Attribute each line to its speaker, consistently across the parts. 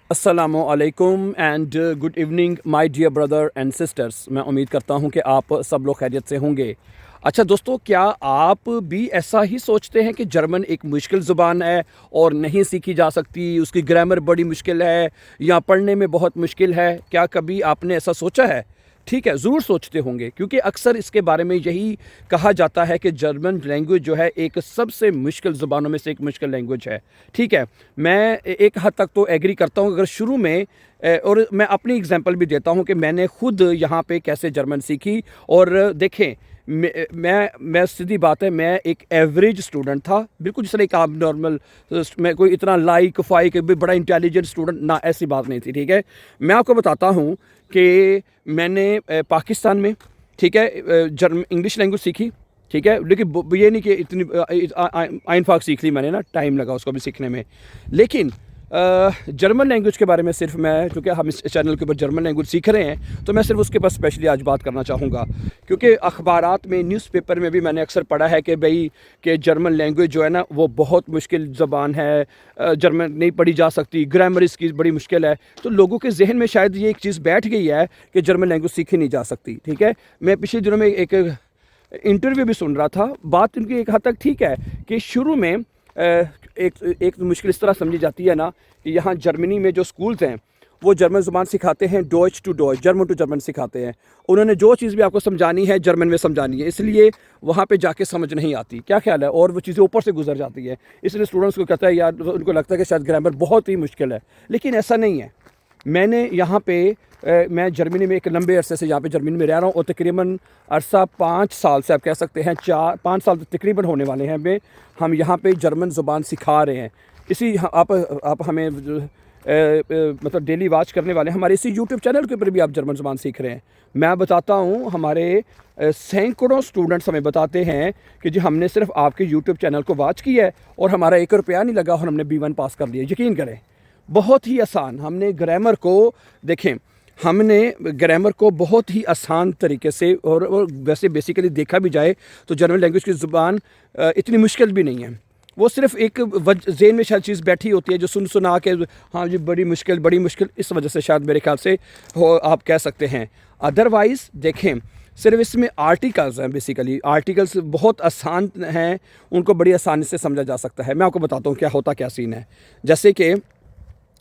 Speaker 1: अस्सलामु अलैकुम and good evening my dear brother and sisters. मैं उम्मीद करता हूं कि आप सब लोग खैरियत से होंगे। अच्छा दोस्तों, क्या आप भी ऐसा ही सोचते हैं कि जर्मन एक मुश्किल ज़ुबान है और नहीं सीखी जा सकती, उसकी ग्रामर बड़ी मुश्किल है या पढ़ने में बहुत मुश्किल है? क्या कभी आपने ऐसा सोचा है? ठीक है, ज़रूर सोचते होंगे, क्योंकि अक्सर इसके बारे में यही कहा जाता है कि जर्मन लैंग्वेज जो है एक सबसे मुश्किल ज़ुबानों में से एक मुश्किल लैंग्वेज है। ठीक है, मैं एक हद तक तो एग्री करता हूँ। अगर शुरू में और मैं अपनी एग्जांपल भी देता हूँ कि मैंने खुद यहाँ पे कैसे जर्मन सीखी। और देखें, मैं सीधी बात है, मैं एक एवरेज स्टूडेंट था, बिल्कुल जिस तरह एक आप नॉर्मल। मैं कोई इतना लाइक फाइक भी बड़ा इंटेलिजेंट स्टूडेंट ना, ऐसी बात नहीं थी। ठीक है, मैं आपको बताता हूँ कि मैंने पाकिस्तान में, ठीक है, इंग्लिश लैंग्वेज सीखी। ठीक है, लेकिन ये नहीं कि इतनी आइन फाक सीख ली मैंने ना, टाइम लगा उसको भी सीखने में। लेकिन जर्मन लैंग्वेज के बारे में सिर्फ मैं, क्योंकि हम इस चैनल के ऊपर जर्मन लैंग्वेज सीख रहे हैं, तो मैं सिर्फ उसके पास स्पेशली आज बात करना चाहूँगा। क्योंकि अखबारात में, न्यूज़पेपर में भी मैंने अक्सर पढ़ा है कि भाई कि जर्मन लैंग्वेज जो है ना वो बहुत मुश्किल ज़बान है, जर्मन नहीं पढ़ी जा सकती, ग्रामर इसकी बड़ी मुश्किल है। तो लोगों के जहन में शायद ये एक चीज़ बैठ गई है कि जर्मन लैंग्वेज सीखी नहीं जा सकती। ठीक है, मैं पिछले दिनों में एक इंटरव्यू भी सुन रहा था। बात उनकी एक हद तक ठीक है कि शुरू में एक मुश्किल इस तरह समझी जाती है ना कि यहाँ जर्मनी में जो स्कूल्स हैं वो जर्मन ज़ुबान सिखाते हैं, Deutsch to Deutsch, German to German सिखाते हैं। उन्होंने जो चीज़ भी आपको समझानी है जर्मन में समझानी है, इसलिए वहाँ पे जाके समझ नहीं आती। क्या ख्याल है? और वो चीज़ें ऊपर से गुजर जाती है, इसलिए स्टूडेंट्स को कहता है यार, उनको लगता है कि शायद ग्रामर बहुत ही मुश्किल है, लेकिन ऐसा नहीं है। मैंने यहाँ पे मैं जर्मनी में एक लंबे अरसे से यहाँ पे जर्मनी में रह रहा हूँ और तकरीबन अरसा 5 साल से, आप कह सकते हैं 4-5 साल तकरीबन होने वाले हैं हमें, हम यहाँ पे जर्मन ज़ुबान सिखा रहे हैं। इसी आप हमें मतलब डेली वॉच करने वाले हैं, हमारे इसी यूट्यूब चैनल के ऊपर भी आप जर्मन ज़ुबान सीख रहे हैं। मैं बताता हूँ, हमारे सैकड़ों स्टूडेंट्स हमें बताते हैं कि जी हमने सिर्फ आपके यूट्यूब चैनल को वॉच किया है और हमारा 1 रुपया नहीं लगा और हमने B1 पास कर लिया। यकीन करें, बहुत ही आसान। हमने ग्रामर को, देखें, हमने ग्रामर को बहुत ही आसान तरीके से, और वैसे बेसिकली देखा भी जाए तो जर्मन लैंग्वेज की ज़ुबान इतनी मुश्किल भी नहीं है। वो सिर्फ एक ज़हन में शायद चीज़ बैठी होती है जो सुन सुना के, हाँ जी बड़ी मुश्किल, इस वजह से शायद मेरे ख्याल से हो, आप कह सकते हैं। अदरवाइज़ देखें, सिर्फ इसमें आर्टिकल्स हैं, बेसिकली आर्टिकल्स बहुत आसान हैं, उनको बड़ी आसानी से समझा जा सकता है। मैं आपको बताता हूँ क्या होता, क्या सीन है। जैसे कि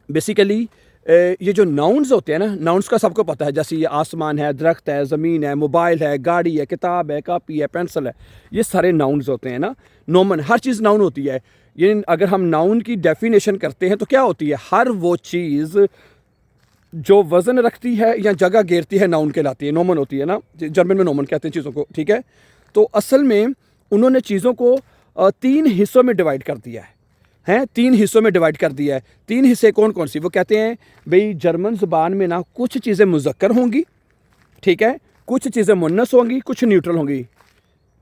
Speaker 1: बेसिकली ये जो नाउन्स होते हैं ना, नाउन्स का सबको पता है, जैसे ये आसमान है, दरख्त है, ज़मीन है, मोबाइल है, गाड़ी है, किताब है, कापी है, पेंसिल है, ये सारे नाउन्स होते हैं ना। नोमन, हर चीज़ नाउन होती है। ये अगर हम नाउन की डेफिनेशन करते हैं तो क्या होती है? हर वो चीज़ जो वज़न रखती है या जगह घेरती है नाउन कहलाती है, नोमन होती है ना। जर्मन में नोमन कहते हैं चीज़ों को। ठीक है, तो असल में उन्होंने चीज़ों को 3 हिस्सों में डिवाइड कर दिया है, 3 हिस्सों में डिवाइड कर दिया है। 3 हिस्से कौन कौन सी? वो कहते हैं भाई जर्मन ज़ुबान में ना कुछ चीज़ें मुज़क्कर होंगी, ठीक है, कुछ चीज़ें मुन्नस होंगी, कुछ न्यूट्रल होंगी।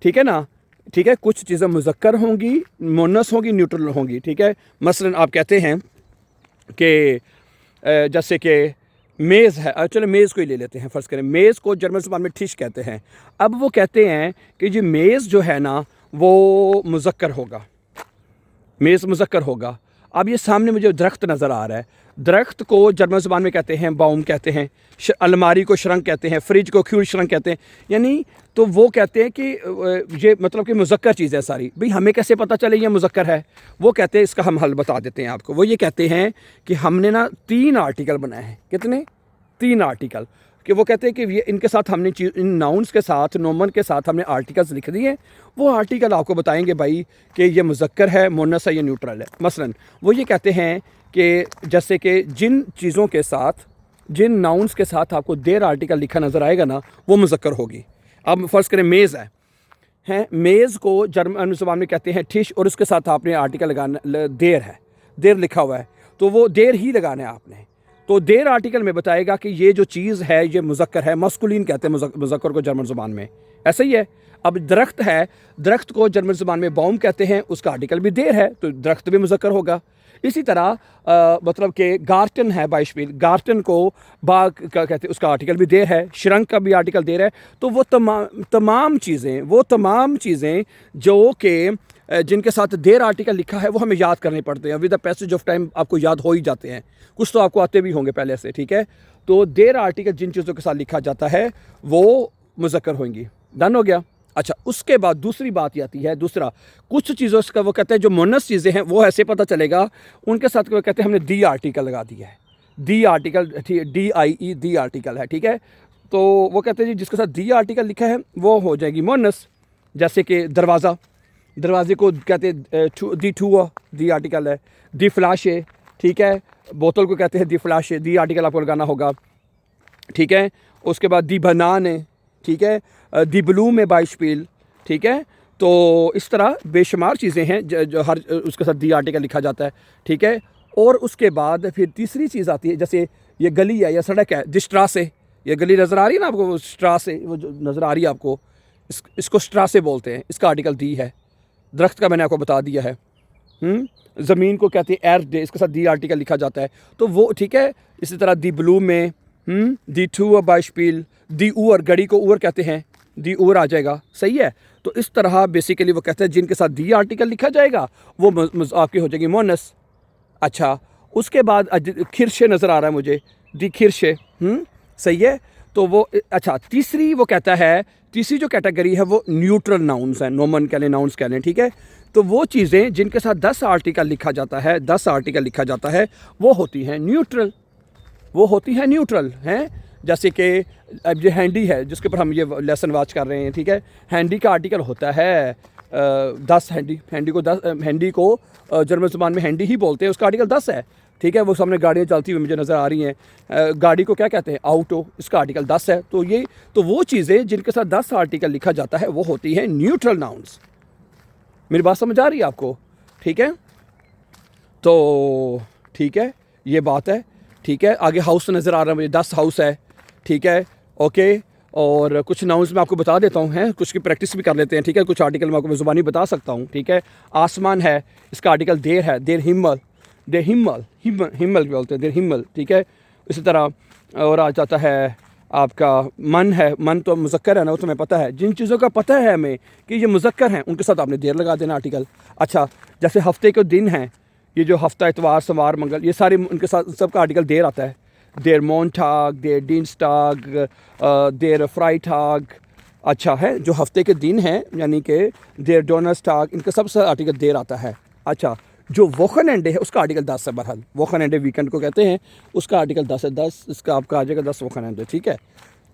Speaker 1: ठीक है ना, ठीक है, कुछ चीज़ें मुज़क्कर होंगी, मुन्नस होंगी, न्यूट्रल होंगी। ठीक है, मसलन आप कहते हैं कि जैसे कि मेज़ है, चलो मेज़ को ही ले लेते हैं, फ़र्ज़ करें मेज़ को जर्मन ज़ुबान में टिश कहते हैं। अब वो कहते हैं कि जी मेज़ जो है ना वो मुज़क्कर होगा, मेज़ मुज़क्कर होगा। अब ये सामने मुझे दरख्त नज़र आ रहा है, दरख्त को जर्मन ज़ुबान में कहते हैं बाउम कहते हैं, अलमारी को शरंक कहते हैं, फ्रिज को क्यूल शरंक कहते हैं। यानी तो वो कहते हैं कि ये मतलब कि मुज़क्कर चीज़ है सारी। भाई हमें कैसे पता चले ये मुज़क्कर है? वो कहते हैं, इसका हम हल बता देते हैं आपको। वो ये कहते हैं कि हमने ना 3 आर्टिकल बनाए हैं। कितने? 3 आर्टिकल। कि वो कहते हैं कि ये इनके साथ हमने इन नाउन्स के साथ, नोमन के साथ हमने आर्टिकल्स लिख दिए। वो आर्टिकल आपको बताएंगे भाई कि ये मुज़क्कर है, मुन्नस है, ये न्यूट्रल है। मसलन वो ये कहते हैं कि जैसे कि जिन चीज़ों के साथ, जिन नाउन्स के साथ आपको देर आर्टिकल लिखा नज़र आएगा ना, वो मुज़क्कर होगी। अब फ़र्ज़ करें मेज़ है, हैं, मेज़ को जर्मन ज़ुबान में कहते हैं टिश, और उसके साथ आपने आर्टिकल लगाना, देर है, देर लिखा हुआ है, तो वो देर ही लगाना है आपने। तो देर आर्टिकल में बताएगा कि ये जो चीज़ है ये मुज़क्कर है, मस्कुलिन कहते हैं मुज़क्कर को जर्मन ज़ुबान में। ऐसा ही है। अब दरख्त है, दरख्त को जर्मन ज़ुबान में बाउम कहते हैं, उसका आर्टिकल भी देर है, तो दरख्त भी मुज़क्कर होगा। इसी तरह मतलब कि गार्टन है, बाइशपील, गार्टन को बाग का कहते हैं, उसका आर्टिकल भी देर है, श्रंक का भी आर्टिकल देर है। तो वो तमाम चीज़ें जो कि जिनके साथ देर आर्टिकल लिखा है वो हमें याद करने पड़ते हैं। With the passage of time आपको याद हो ही जाते हैं, कुछ तो आपको आते भी होंगे पहले से, ठीक है। तो देर आर्टिकल जिन चीज़ों के साथ लिखा जाता है वो मुज़क्कर होंगी। डन हो गया। अच्छा, उसके बाद दूसरी बात ये आती है, दूसरा कुछ चीज़ों का वो कहते हैं जो मुन्नस चीज़ें हैं वो ऐसे पता चलेगा, उनके साथ वो कहते हैं हमने दी आर्टिकल लगा दिया है। दी आर्टिकल, DIE दी आर्टिकल है, ठीक है। तो वो कहते हैं जी जिसके साथ दी आर्टिकल लिखा है वो हो जाएगी मुन्नस। जैसे कि दरवाज़ा, दरवाजे को कहते हैं दी टूअर, दी आर्टिकल है। दी फ्लाश है, ठीक है। बोतल को कहते हैं दी फ्लाश है, दी आर्टिकल आपको लगाना होगा, ठीक है। उसके बाद दी बनान है, ठीक है। दी ब्लूम है बाइशपील, ठीक है। तो इस तरह बेशुमार चीज़ें हैं जो हर उसके साथ दी आर्टिकल लिखा जाता है, ठीक है। और उसके बाद फिर तीसरी चीज़ आती है, जैसे ये गली है या सड़क है, दिस्ट्रासे, ये गली नज़र आ रही है ना आपको, वो स्ट्रासे वो जो नज़र आ रही है आपको, इसको स्ट्रासे बोलते हैं, इसका आर्टिकल दी है। दरख्त का मैंने आपको बता दिया है। ज़मीन को कहते हैं एर्थ डे, इसके साथ दी आर्टिकल लिखा जाता है, तो वो ठीक है। इसी तरह दी ब्लू में दी टूअर बाइशपील, दी ऊअर, घड़ी को ऊअर कहते हैं, दी ऊअर आ जाएगा, सही है। तो इस तरह बेसिकली वो कहते हैं जिनके साथ दी आर्टिकल लिखा जाएगा वो आपकी हो जाएगी मोनस। अच्छा, उसके बाद खिरशे नज़र आ रहा है मुझे, दी खिरशे, सही है। तो वो अच्छा, तीसरी वो कहता है, तीसरी जो कैटेगरी है वो न्यूट्रल नाउन्स हैं, नोमन कह लें, नाउन्स कह लें, ठीक है। तो वो चीज़ें जिनके साथ 10 आर्टिकल लिखा जाता है, 10 आर्टिकल लिखा जाता है, वो होती हैं न्यूट्रल, वो होती हैं न्यूट्रल हैं। जैसे कि अब ये हैंडी है जिसके ऊपर हम ये लेसन वॉच कर रहे हैं, ठीक है। हैंडी का आर्टिकल होता है 10 हैंडी, हैंडी को जर्मन ज़बान में हैंडी ही बोलते हैं, उसका आर्टिकल 10 है, ठीक है। वो सामने गाड़ियाँ चलती हुई मुझे नज़र आ रही हैं, गाड़ी को क्या कहते हैं, ऑटो, इसका आर्टिकल 10 है। तो वो चीज़ें जिनके साथ 10 आर्टिकल लिखा जाता है वो होती हैं न्यूट्रल नाउन्स। मेरी बात समझ आ रही है आपको, ठीक है। तो ठीक है, ये बात है, ठीक है। आगे हाउस नज़र आ रहा है मुझे, 10 हाउस है, ठीक है, ओके। और कुछ नाउन्स मैं आपको बता देता हूँ, हैं कुछ की प्रैक्टिस भी कर लेते हैं, ठीक है। कुछ आर्टिकल मैं आपको ज़ुबानी बता सकता हूँ, ठीक है। आसमान है, इसका आर्टिकल देर है, देर हिम्मल, देर हिम्मल, हिम्मल बोलते हैं, देर हिम्मल, ठीक है। इसी तरह और आ जाता है आपका मन है, मन तो मुज़क्कर है ना, वो तुम्हें पता है। जिन चीज़ों का पता है हमें कि ये मुज़क्कर हैं उनके साथ आपने देर लगा देना आर्टिकल। अच्छा, जैसे हफ्ते के दिन हैं, ये जो हफ्ता, इतवार, सोमवार, मंगल, ये सारे उनके साथ सबका आर्टिकल देर आता है। देर मोनटाग, देर डिनस्टाग, देर फ्राइटाग, अच्छा है। जो हफ्ते के दिन हैं यानी कि देर डोनस्टाग, इनका सबसे आर्टिकल देर आता है। अच्छा, जो वोखनएंडे है उसका आर्टिकल 10 है। बहरहाल वोखनएंडे वीकेंड को कहते हैं, उसका आर्टिकल 10 है, 10 इसका आपका आ जाएगा 10 वोखनएंडे, ठीक है।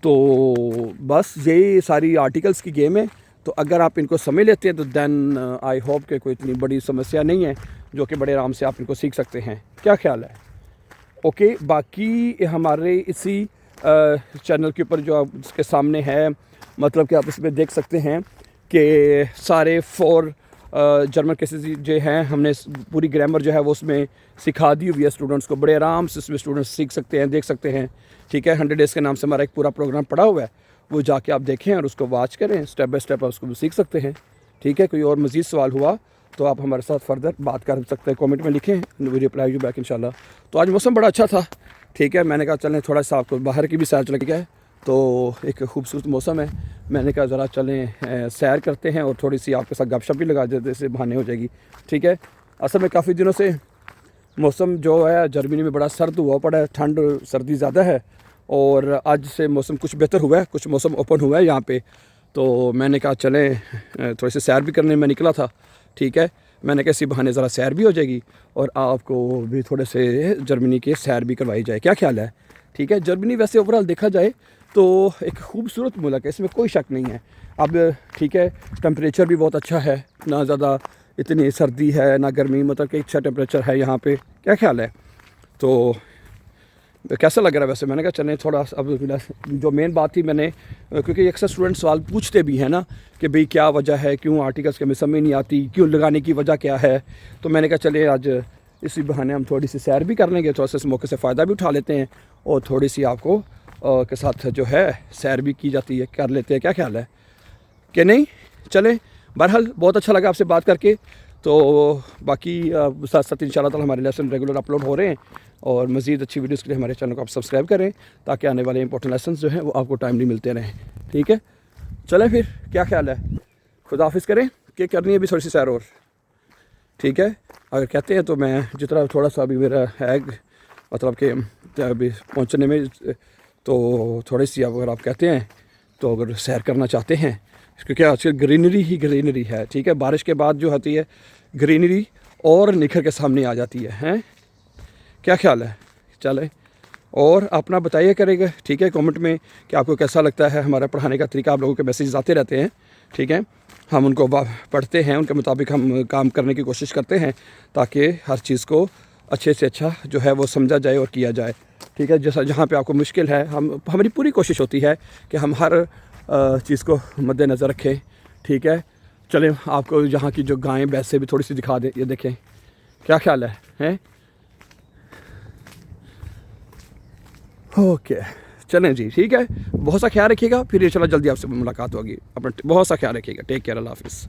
Speaker 1: तो बस यही सारी आर्टिकल्स की गेम है। तो अगर आप इनको समझ लेते हैं तो देन आई होप कि कोई इतनी बड़ी समस्या नहीं है, जो कि बड़े आराम से आप इनको सीख सकते हैं। क्या ख्याल है? ओके, बाकी हमारे इसी चैनल के ऊपर जो आप इसके सामने है, मतलब कि आप इसमें देख सकते हैं कि सारे 4 जर्मन केसेस जो हैं, हमने पूरी ग्रामर जो है वो उसमें सिखा दी हुई है स्टूडेंट्स को। बड़े आराम से इसमें स्टूडेंट्स सीख सकते हैं, देख सकते हैं, ठीक है। 100 डेज़ के नाम से हमारा एक पूरा प्रोग्राम पड़ा हुआ है, वो जाके आप देखें और उसको वॉच करें, स्टेप बाय स्टेप आप उसको सीख सकते हैं, ठीक है। कोई और मज़ीद सवाल हुआ तो आप हमारे साथ फर्दर बात कर सकते हैं, कमेंट में लिखें, वी रिप्लाई यू बैक इंशाल्लाह। तो आज मौसम बड़ा अच्छा था, ठीक है। मैंने कहा चलें थोड़ा सा आपको बाहर की भी सैर चल गया है, तो एक खूबसूरत मौसम है, मैंने कहा ज़रा चलें सैर करते हैं और थोड़ी सी आपके साथ गपशप भी लगा देते, इससे बहाने हो जाएगी, ठीक है। असल में काफ़ी दिनों से मौसम जो है जर्मनी में बड़ा सर्द हुआ पड़ा है, ठंड सर्दी ज़्यादा है, और आज से मौसम कुछ बेहतर हुआ है, कुछ मौसम ओपन हुआ है यहाँ पे। तो मैंने कहा चलें थोड़ी सी सैर भी करने में निकला था, ठीक है। मैंने कहा इसी बहाने ज़रा सैर भी हो जाएगी और आपको भी थोड़े से जर्मनी के सैर भी करवाई जाए। क्या ख्याल है? ठीक है। जर्मनी वैसे ओवरऑल देखा जाए तो एक खूबसूरत मुल्क है, इसमें कोई शक नहीं है। अब ठीक है, टेम्परेचर भी बहुत अच्छा है, ना ज़्यादा इतनी सर्दी है ना गर्मी, मतलब कि अच्छा टेम्परेचर है यहाँ पे। क्या ख्याल है? तो कैसा लग रहा है वैसे? मैंने कहा चलें थोड़ा, अब जो मेन बात थी मैंने, क्योंकि अक्सर स्टूडेंट सवाल पूछते भी हैं ना कि भाई क्या वजह है, क्यों आर्टिकल्स के हमें समझ नहीं आती, क्यों लगाने की वजह क्या है। तो मैंने कहा चले आज इसी बहाने हम थोड़ी सी सैर भी कर लेंगे, थोड़ा सा इस मौके से फ़ायदा भी उठा लेते हैं और थोड़ी सी आपको के साथ जो है सैर भी की जाती है, कर लेते हैं। क्या ख्याल है कि नहीं? चलें, बहरहाल बहुत अच्छा लगा आपसे बात करके। तो बाकी साथ साथ इंशाल्लाह ताला हमारे लेसन रेगुलर अपलोड हो रहे हैं, और मज़ीद अच्छी वीडियोज़ के लिए हमारे चैनल को आप सब्सक्राइब करें ताकि आने वाले इंपॉर्टेंट लेसन जो हैं वो आपको टाइमली मिलते रहें, ठीक है। चलें फिर, क्या ख्याल है? खुदा हाफिज़ करें कि करनी है अभी थोड़ी सी सैर और। ठीक है। अगर कहते हैं तो मैं जितना थोड़ा सा अभी मेरा है मतलब कि अभी पहुंचने में, तो थोड़ी सी अगर आप कहते हैं तो अगर सैर करना चाहते हैं, क्योंकि आजकल ग्रीनरी ही ग्रीनरी है, ठीक है। बारिश के बाद जो होती है ग्रीनरी और निखर के सामने आ जाती है, हैं? क्या ख्याल है? चले और अपना बताइए करेगा, ठीक है, कमेंट में कि आपको कैसा लगता है हमारा पढ़ाने का तरीका। आप लोगों के मैसेज आते रहते हैं, ठीक है, हम उनको पढ़ते हैं, उनके मुताबिक हम काम करने की कोशिश करते हैं ताकि हर चीज़ को अच्छे से अच्छा जो है वो समझा जाए और किया जाए, ठीक है। जैसा जहाँ पे आपको मुश्किल है, हमारी पूरी कोशिश होती है कि हम हर चीज़ को मद्देनज़र रखें, ठीक है। चलें आपको यहाँ की जो गायें भैंसें भी थोड़ी सी दिखा दें, ये देखें, क्या ख्याल है, हैं? ओके, चलें जी, ठीक है। बहुत सा ख्याल रखिएगा, फिर इंशाल्लाह जल्दी आपसे मुलाकात होगी। अपना बहुत सा ख्याल रखिएगा। टेक केयर, अल्लाह हाफ़िज़।